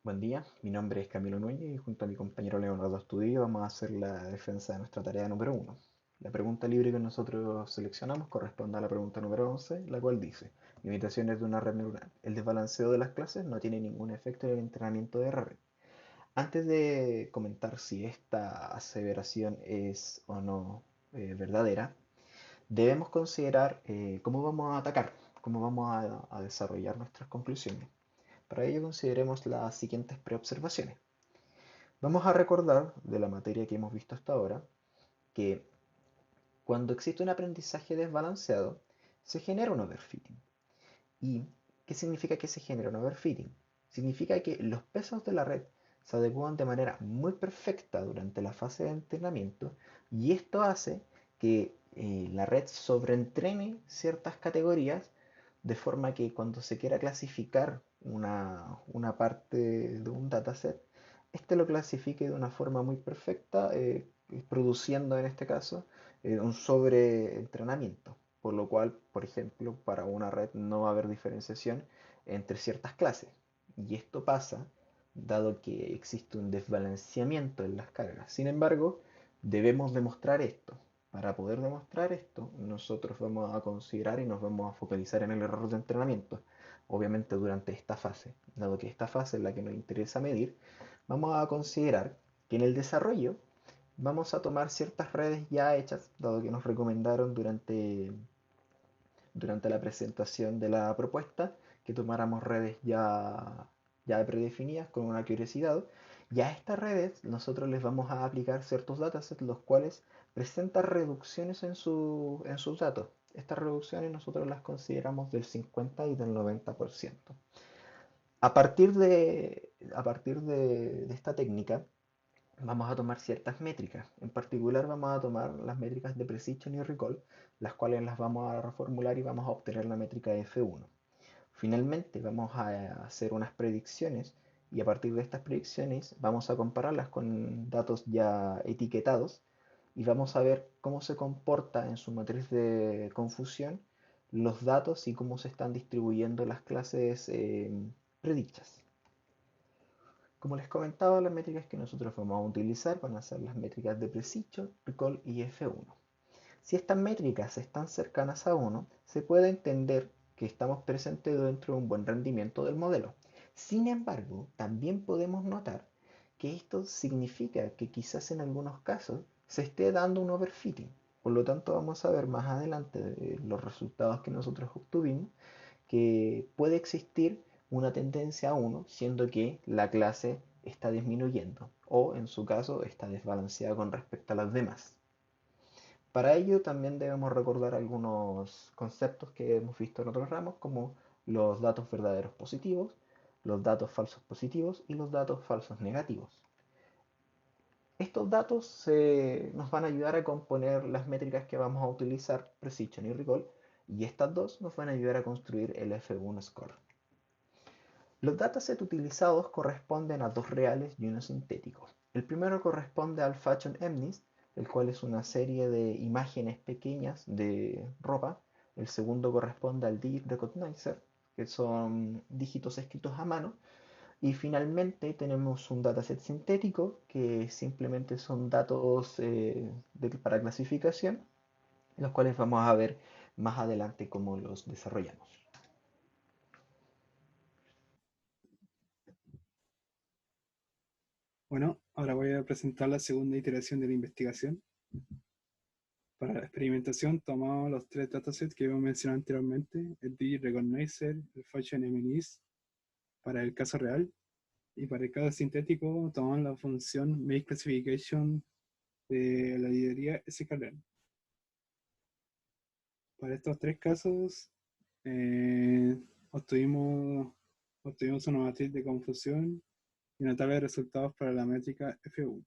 Buen día, mi nombre es Camilo Núñez y junto a mi compañero Leonardo Astudillo vamos a hacer la defensa de nuestra tarea número uno. La pregunta libre que nosotros seleccionamos corresponde a la pregunta número 11, la cual dice: limitaciones de una red neuronal. El desbalanceo de las clases no tiene ningún efecto en el entrenamiento de la red. Antes de comentar si esta aseveración es o no verdadera, debemos considerar cómo vamos a atacar, cómo vamos a desarrollar nuestras conclusiones. Para ello consideremos las siguientes preobservaciones. Vamos a recordar de la materia que hemos visto hasta ahora que cuando existe un aprendizaje desbalanceado, se genera un overfitting. ¿Y qué significa que se genera un overfitting? Significa que los pesos de la red se adecuan de manera muy perfecta durante la fase de entrenamiento y esto hace que la red sobreentrene ciertas categorías de forma que cuando se quiera clasificar una parte de un dataset, este lo clasifique de una forma muy perfecta, produciendo en este caso un sobreentrenamiento. Por lo cual, por ejemplo, para una red no va a haber diferenciación entre ciertas clases. Y esto pasa dado que existe un desbalanceamiento en las cargas. Sin embargo, debemos demostrar esto. Para poder demostrar esto, nosotros vamos a considerar y nos vamos a focalizar en el error de entrenamiento. Obviamente durante esta fase, dado que esta fase es la que nos interesa medir, vamos a considerar que en el desarrollo vamos a tomar ciertas redes ya hechas, dado que nos recomendaron durante la presentación de la propuesta que tomáramos redes ya predefinidas con una curiosidad. Y a estas redes nosotros les vamos a aplicar ciertos datasets los cuales presentan reducciones en sus datos. Estas reducciones nosotros las consideramos del 50 y del 90%. A partir de esta técnica, vamos a tomar ciertas métricas. En particular vamos a tomar las métricas de Precision y Recall, las cuales las vamos a reformular y vamos a obtener la métrica F1. Finalmente vamos a hacer unas predicciones y a partir de estas predicciones vamos a compararlas con datos ya etiquetados y vamos a ver cómo se comporta en su matriz de confusión los datos y cómo se están distribuyendo las clases predichas. Como les comentaba, las métricas que nosotros vamos a utilizar van a ser las métricas de Precision, Recall y F1. Si estas métricas están cercanas a 1, se puede entender que estamos presentes dentro de un buen rendimiento del modelo. Sin embargo, también podemos notar que esto significa que quizás en algunos casos se esté dando un overfitting. Por lo tanto, vamos a ver más adelante los resultados que nosotros obtuvimos que puede existir una tendencia a uno, siendo que la clase está disminuyendo o en su caso está desbalanceada con respecto a las demás. Para ello también debemos recordar algunos conceptos que hemos visto en otros ramos, como los datos verdaderos positivos, los datos falsos positivos y los datos falsos negativos. Estos datos nos van a ayudar a componer las métricas que vamos a utilizar, Precision y Recall, y estas dos nos van a ayudar a construir el F1 Score. Los datasets utilizados corresponden a dos reales y uno sintético. El primero corresponde al Fashion MNIST, el cual es una serie de imágenes pequeñas de ropa. El segundo corresponde al Digit Recognizer, que son dígitos escritos a mano. Y finalmente tenemos un dataset sintético, que simplemente son datos para clasificación, los cuales vamos a ver más adelante cómo los desarrollamos. Bueno, ahora voy a presentar la segunda iteración de la investigación. Para la experimentación tomamos los tres datasets que hemos mencionado anteriormente, el D-Recognizer, el Fashion MNIST para el caso real, y para el caso sintético tomamos la función Make Classification de la librería sklearn. Para estos tres casos eh, obtuvimos, obtuvimos una matriz de confusión y una tabla de resultados para la métrica F1.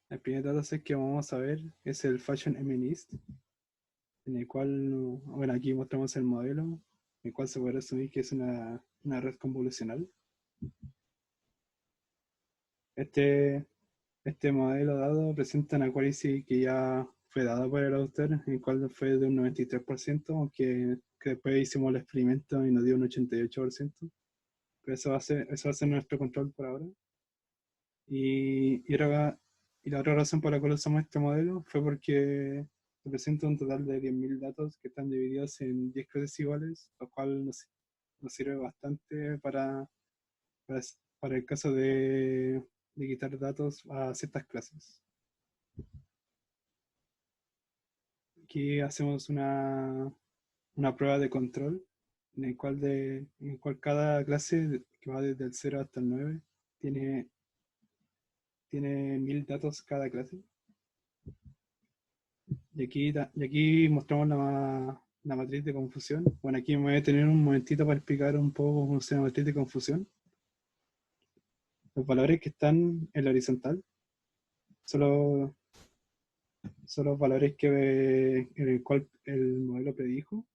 El primer dataset que vamos a ver es el Fashion MNIST, en el cual, bueno, aquí mostramos el modelo, en el cual se puede resumir que es una red convolucional. Este, este modelo dado presenta una query que ya fue dado por el autor, en el cual fue de un 93%, aunque que después hicimos el experimento y nos dio un 88%. Pero eso va a ser nuestro control por ahora. Y la otra razón por la cual usamos este modelo fue porque representa un total de 10.000 datos que están divididos en 10 clases iguales, lo cual nos sirve bastante para, para el caso de quitar datos a ciertas clases. Aquí hacemos una prueba de control en el cual cada clase, que va desde el 0 hasta el 9, tiene, tiene 1000 datos cada clase. Y aquí mostramos la matriz de confusión. Bueno, aquí me voy a tener un momentito para explicar un poco cómo funciona la matriz de confusión. Los valores que están en la horizontal son los valores en el cual el modelo predijo.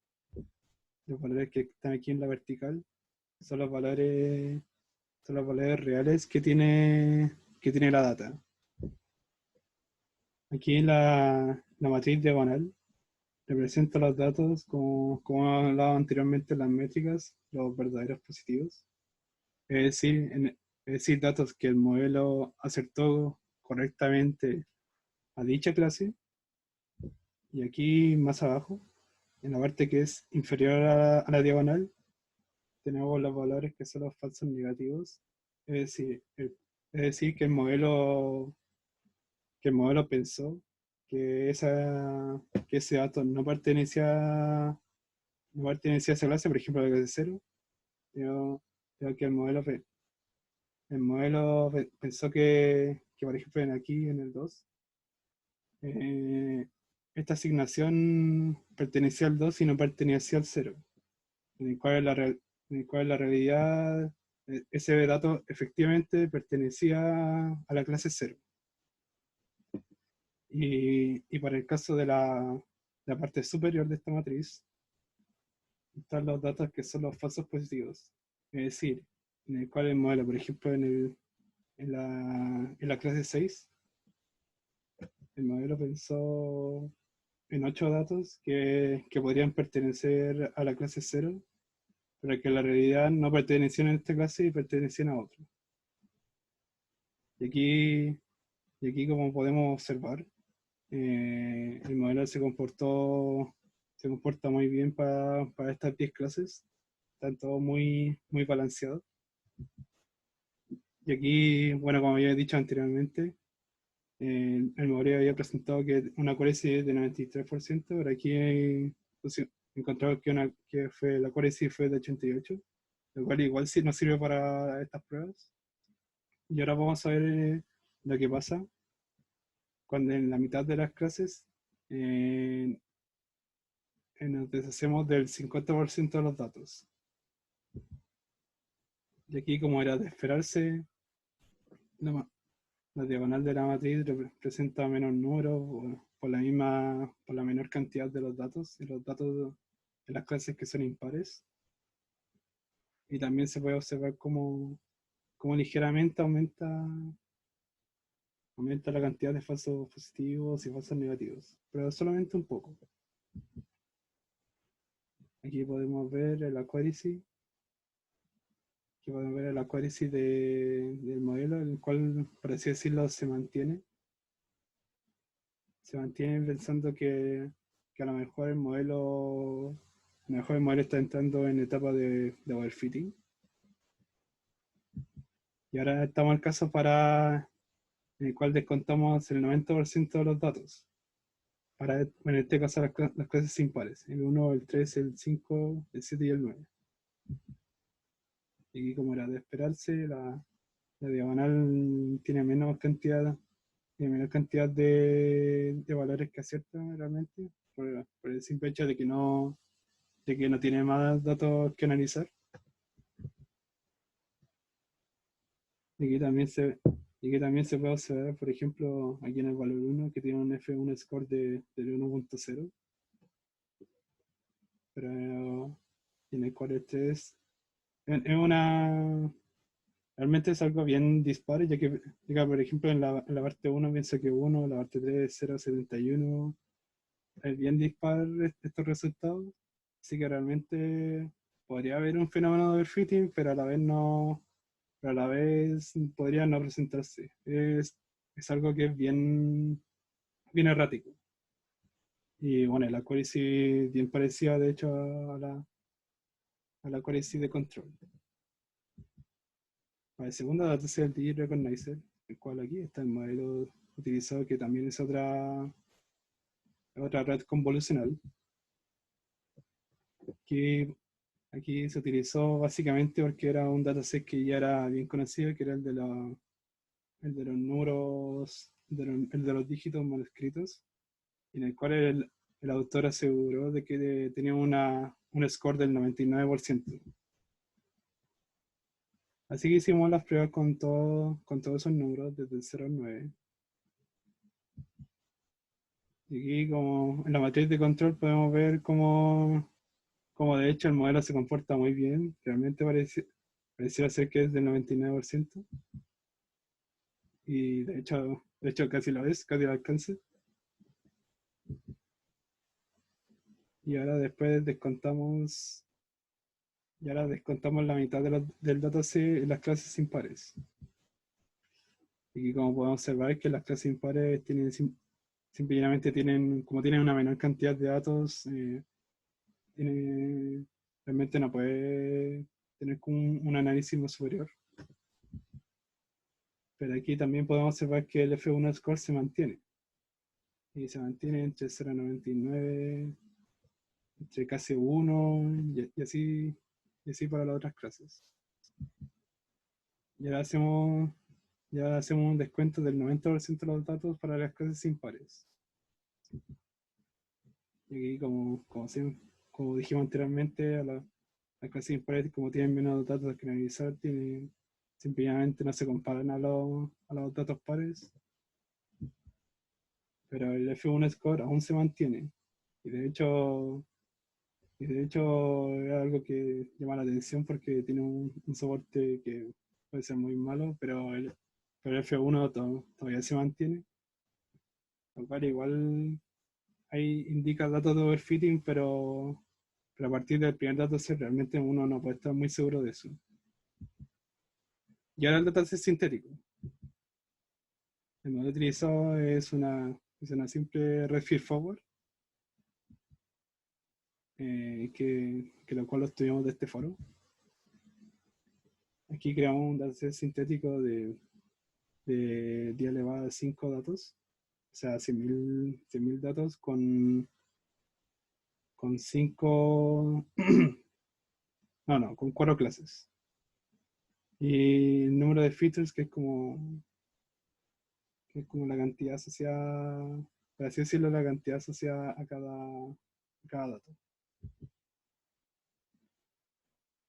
Los valores que están aquí en la vertical son son los valores reales que tiene la data. Aquí la matriz diagonal representa los datos, como hablado anteriormente en las métricas, los verdaderos positivos. Es decir, es decir, datos que el modelo acertó correctamente a dicha clase. Y aquí más abajo, en la parte que es inferior a la diagonal, tenemos los valores que son los falsos negativos. Es decir, es decir que el modelo pensó que, que ese dato no pertenecía a esa clase, por ejemplo, a la clase 0, sino que el modelo pensó que, por ejemplo, aquí en el 2, eh, esta asignación pertenecía al 2 y no pertenecía al 0, en el cual la realidad, ese dato efectivamente pertenecía a la clase 0. Y para el caso de la parte superior de esta matriz, están los datos que son los falsos positivos. Es decir, en el cual el modelo, por ejemplo, en la clase 6, el modelo pensó en 8 datos que podrían pertenecer a la clase 0, pero que en la realidad no pertenecían a esta clase y pertenecían a otra. Y aquí, y aquí como podemos observar, el modelo se comporta muy bien para estas 10 clases. Están todos muy balanceados. Y aquí, bueno, como había dicho anteriormente, el modelo había presentado que una accuracy de 93%, pero aquí encontramos que la accuracy fue de 88%, lo cual igual sí nos sirve para estas pruebas. Y ahora vamos a ver lo que pasa cuando en la mitad de las clases eh, nos deshacemos del 50% de los datos. Y aquí, como era de esperarse, la, la diagonal de la matriz representa menos números por la menor cantidad de los datos, y los datos en las clases que son impares. Y también se puede observar cómo ligeramente aumenta la cantidad de falsos positivos y falsos negativos, pero solamente un poco. Aquí podemos ver el accuracy, del modelo, el cual, por así decirlo, se mantiene. Se mantiene pensando que a lo mejor el modelo está entrando en etapa de overfitting. Y ahora estamos al caso en el cual descontamos el 90% de los datos. En este caso las clases impares, el 1, el 3, el 5, el 7 y el 9. Y aquí, como era de esperarse, la diagonal tiene menor cantidad de valores que acierta realmente, por el simple hecho de que no tiene más datos que analizar. Y aquí también se puede observar, por ejemplo, aquí en el valor 1, que tiene un F1 score del 1.0, pero en el cual este es una... Realmente es algo bien dispar, por ejemplo, en la parte 1 pienso que 1, la parte 3 0.71, es bien dispar estos resultados, así que realmente podría haber un fenómeno de overfitting, pero a la vez no, pero a la vez podría no presentarse. Es algo que es bien errático. Y bueno, la accuracy bien parecida, de hecho, a la accuracy de control. Para el segundo dataset del DG Recognizer, el cual aquí está el modelo utilizado, que también es otra red convolucional, que aquí se utilizó básicamente porque era un dataset que ya era bien conocido, que era el de los números, el de los dígitos manuscritos, en el cual el autor aseguró de que tenía un score del 99%. Así que hicimos las pruebas con todos esos números, desde el 0 al 9. Y aquí, como en la matriz de control, podemos ver cómo de hecho el modelo se comporta muy bien. Realmente pareciera ser que es del 99%. Y de hecho casi lo es, casi lo alcanza. Y ahora después descontamos Y ahora descontamos la mitad del dataset en las clases impares. Y aquí, como podemos observar, es que las clases impares simplemente como tienen una menor cantidad de datos, tiene- realmente no puede tener como un análisis más superior. Pero aquí también podemos observar que el F1 score se mantiene. Y se mantiene entre 0,99, entre casi 1, y así para las otras clases. Y ahora hacemos un descuento del 90% de los datos para las clases impares. Y aquí, como dijimos anteriormente, las clases impares, como tienen menos datos que analizar, simplemente no se comparan a los datos pares, pero el F1 score aún se mantiene. Y de hecho, es algo que llama la atención porque tiene un soporte que puede ser muy malo, pero el F1 todavía se mantiene, lo cual igual ahí indica datos de overfitting, pero a partir del primer dataset realmente uno no puede estar muy seguro de eso. Y ahora el dataset sintético. El modelo utilizado es una simple red feed forward, que lo cual lo estudiamos de este foro. Aquí creamos un dataset sintético de 10 elevado a 5 datos, o sea, 100.000 datos con 5, con 4 clases. Y el número de features, que es como la cantidad asociada, por así decirlo, la cantidad asociada a cada dato.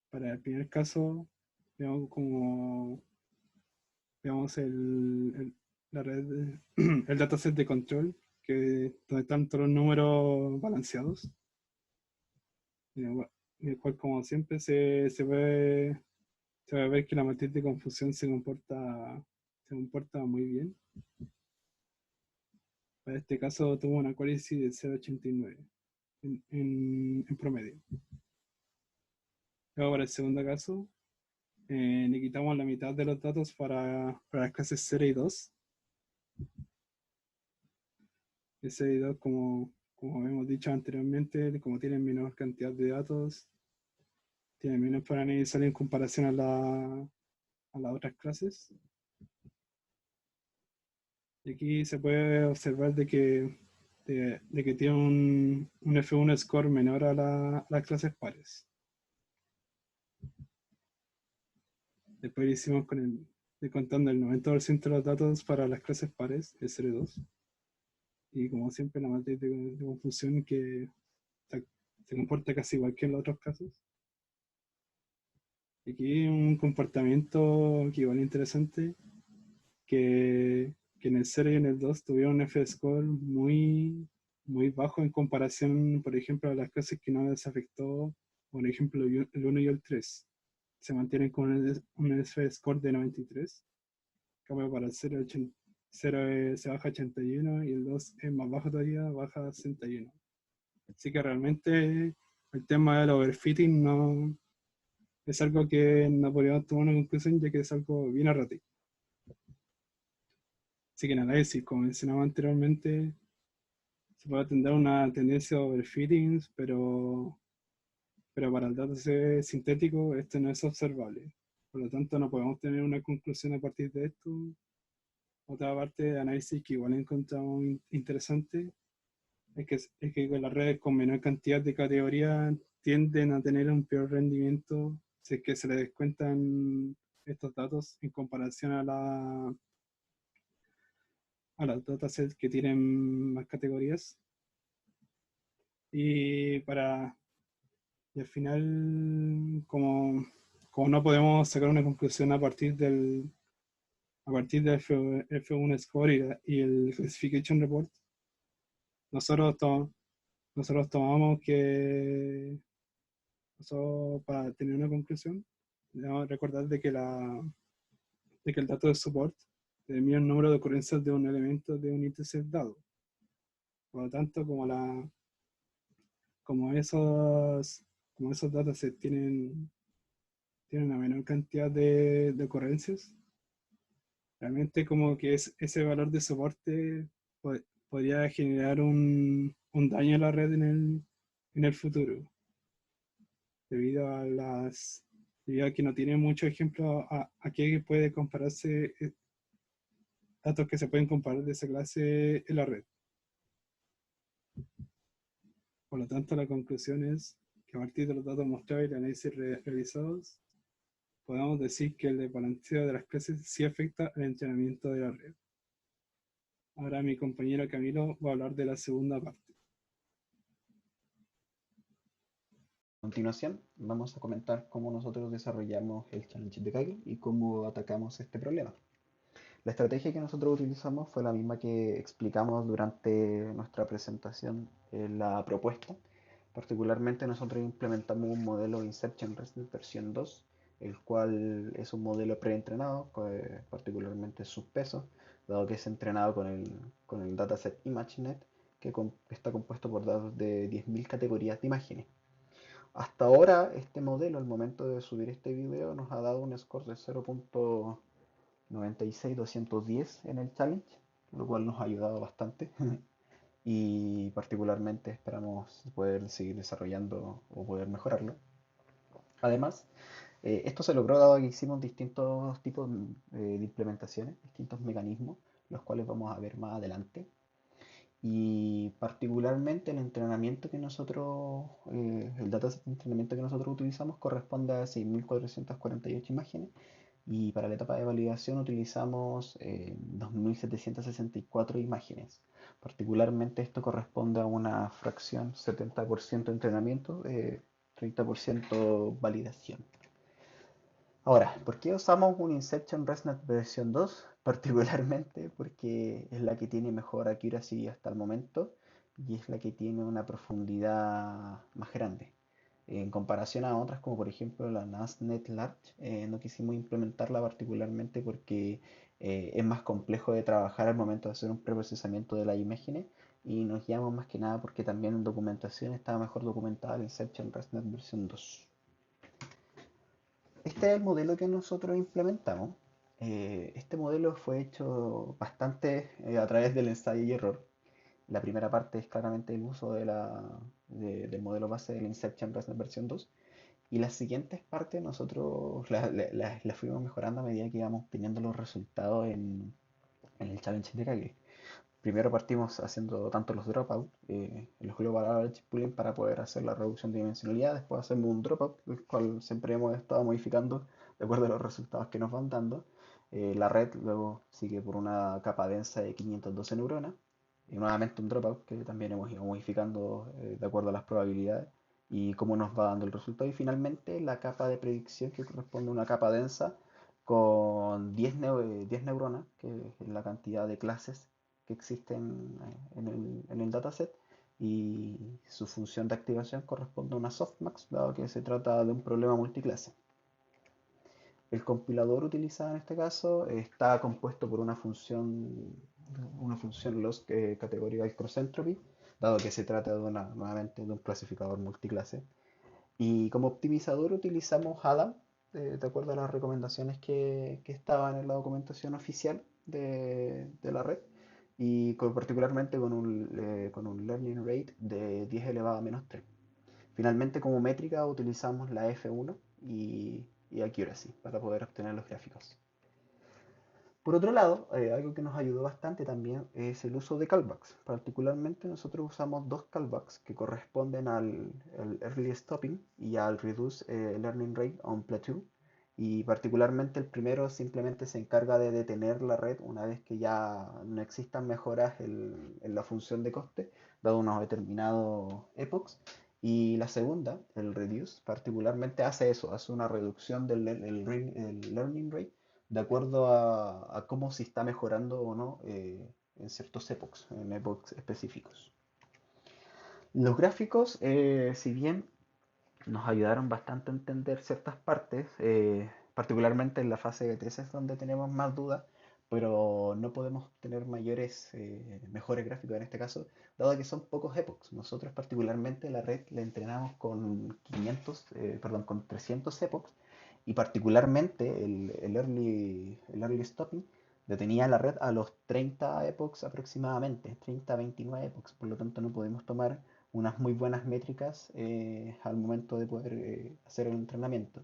Para el primer caso, veamos la red, el dataset de control, donde están todos los números balanceados, en el cual, como siempre, se va a ver que la matriz de confusión se comporta muy bien. Para este caso tuvo una accuracy de 0,89 en promedio. Luego, para el segundo caso, le quitamos la mitad de los datos para las clases 0 y 2. El 0 y 2, como hemos dicho anteriormente, como tienen menor cantidad de datos, tienen menos para analizar en comparación a las otras clases. Y aquí se puede observar de que tiene un F1 score menor a las clases pares. Después hicimos contando el 90% de los datos para las clases pares, el 0 y 2. Y como siempre, la matriz de confusión que se comporta casi igual que en los otros casos. Y aquí un comportamiento que igual es interesante, que en el 0 y en el 2 tuvieron un F-score muy, muy bajo en comparación, por ejemplo, a las clases que no les afectó, por ejemplo, el 1 y el 3. Se mantienen con un F-score de 93. Cambio para el 0, 0 se baja a 81 y el 2 es más bajo todavía, baja a 61. Así que realmente el tema del overfitting es algo que no podríamos tomar una conclusión ya que es algo bien errático. Así que en análisis, como mencionaba anteriormente, se puede atender una tendencia a overfittings, pero para el dataset sintético esto no es observable. Por lo tanto, no podemos tener una conclusión a partir de esto. Otra parte de análisis que igual encontramos interesante es que las redes con menor cantidad de categorías tienden a tener un peor rendimiento si es que se le descuentan estos datos en comparación a las datasets que tienen más categorías. Y y al final, como no podemos sacar una conclusión a partir del F1 Score y el Classification Report, nosotros, nosotros tomamos que nosotros, para tener una conclusión, debemos recordar de que el dato de support determina el número de ocurrencias de un elemento de un índice dado. Por lo tanto, como esos, como esos datasets tienen una menor cantidad de ocurrencias, realmente como que ese valor de soporte podría generar un daño a la red en el futuro, debido debido a que no tiene muchos ejemplos a qué puede compararse, datos que se pueden comparar de esa clase en la red. Por lo tanto, la conclusión es que a partir de los datos mostrados y el análisis realizados, podemos decir que el desbalanceo de las clases sí afecta al entrenamiento de la red. Ahora mi compañero Camilo va a hablar de la segunda parte. A continuación, vamos a comentar cómo nosotros desarrollamos el challenge de Kaggle y cómo atacamos este problema. La estrategia que nosotros utilizamos fue la misma que explicamos durante nuestra presentación en la propuesta. Particularmente nosotros implementamos un modelo Inception ResNet versión 2, el cual es un modelo preentrenado, particularmente sus pesos, dado que es entrenado con el dataset ImageNet, que está compuesto por datos de 10.000 categorías de imágenes. Hasta ahora, este modelo, al momento de subir este video, nos ha dado un score de 0.96210 en el challenge, lo cual nos ha ayudado bastante. Y particularmente esperamos poder seguir desarrollando o poder mejorarlo. Además, esto se logró dado que hicimos distintos tipos de implementaciones, distintos mecanismos, los cuales vamos a ver más adelante. Y particularmente el dataset de entrenamiento que nosotros utilizamos corresponde a 6.448 imágenes y para la etapa de validación utilizamos 2.764 imágenes. Particularmente esto corresponde a una fracción 70% entrenamiento, 30% validación. Ahora, ¿por qué usamos un Inception ResNet versión 2? Particularmente porque es la que tiene mejor accuracy hasta el momento y es la que tiene una profundidad más grande. En comparación a otras como por ejemplo la NASNet Large, no quisimos implementarla particularmente porque es más complejo de trabajar al momento de hacer un preprocesamiento de las imágenes y nos guiamos más que nada porque también en documentación estaba mejor documentada el Inception ResNet versión 2. Este es el modelo que nosotros implementamos. Este modelo fue hecho bastante a través del ensayo y error. La primera parte es claramente el uso del modelo base del Inception ResNet versión 2. Y las siguientes partes nosotros las fuimos mejorando a medida que íbamos obteniendo los resultados en el challenge de Kaggle. Primero partimos haciendo tanto los dropouts, los global average pooling para poder hacer la reducción de dimensionalidad. Después hacemos un dropout, el cual siempre hemos estado modificando de acuerdo a los resultados que nos van dando. La red luego sigue por una capa densa de 512 neuronas. Y nuevamente un dropout que también hemos ido modificando de acuerdo a las probabilidades y cómo nos va dando el resultado. Y finalmente la capa de predicción que corresponde a una capa densa con 10 neuronas, que es la cantidad de clases que existen en el dataset, y su función de activación corresponde a una softmax, dado que se trata de un problema multiclase. El compilador utilizado en este caso está compuesto por una función loss categorical cross entropy, dado que se trata nuevamente de un clasificador multiclase. Y como optimizador utilizamos Adam, de acuerdo a las recomendaciones que estaban en la documentación oficial de la red, y particularmente con un learning rate de 10 elevado a menos 3. Finalmente, como métrica utilizamos la F1 y accuracy para poder obtener los gráficos. Por otro lado, algo que nos ayudó bastante también es el uso de callbacks. Particularmente nosotros usamos dos callbacks que corresponden al early stopping y al reduce learning rate on plateau. Y particularmente el primero simplemente se encarga de detener la red una vez que ya no existan mejoras en la función de coste, dado unos determinados epochs. Y la segunda, el reduce, particularmente hace eso, hace una reducción del el learning rate de acuerdo a cómo se está mejorando o no en ciertos epochs, en epochs específicos. Los gráficos, si bien nos ayudaron bastante a entender ciertas partes, particularmente en la fase de tesis donde tenemos más dudas, pero no podemos tener mejores gráficos en este caso, dado que son pocos epochs. Nosotros particularmente la red la entrenamos con 300 epochs y particularmente el early stopping detenía la red a los 30 epochs aproximadamente, 30-29 epochs, por lo tanto no podemos tomar unas muy buenas métricas al momento de poder hacer el entrenamiento.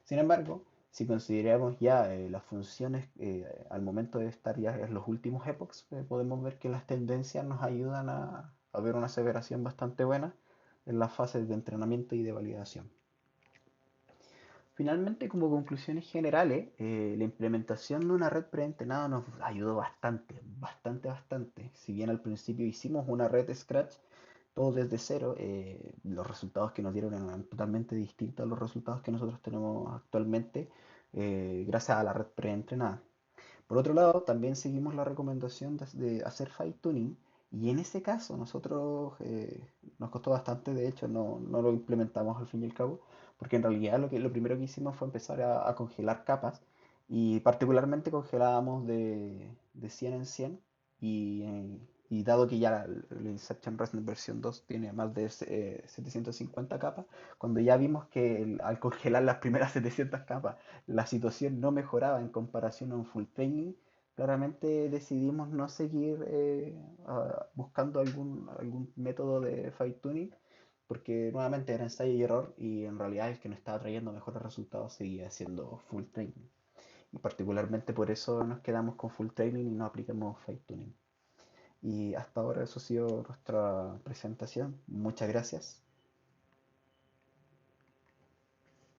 Sin embargo, si consideramos ya las funciones al momento de estar ya en los últimos epochs, podemos ver que las tendencias nos ayudan a ver una aseveración bastante buena en las fases de entrenamiento y de validación. Finalmente, como conclusiones generales, la implementación de una red preentrenada nos ayudó bastante, bastante, bastante. Si bien al principio hicimos una red Scratch, todo desde cero, los resultados que nos dieron eran totalmente distintos a los resultados que nosotros tenemos actualmente, gracias a la red preentrenada. Por otro lado, también seguimos la recomendación de hacer fine tuning y en ese caso nosotros nos costó bastante, de hecho no lo implementamos al fin y al cabo, porque en realidad lo primero que hicimos fue empezar a congelar capas y particularmente congelábamos de 100 en 100 y dado que ya el Inception ResNet versión 2 tiene más de 750 capas, cuando ya vimos que al congelar las primeras 700 capas la situación no mejoraba en comparación a un full training, claramente decidimos no seguir buscando algún método de fine tuning, porque nuevamente era ensayo y error y en realidad el que nos estaba trayendo mejores resultados seguía siendo full training. Y particularmente por eso nos quedamos con full training y no aplicamos fine tuning. Y hasta ahora eso ha sido nuestra presentación. Muchas gracias.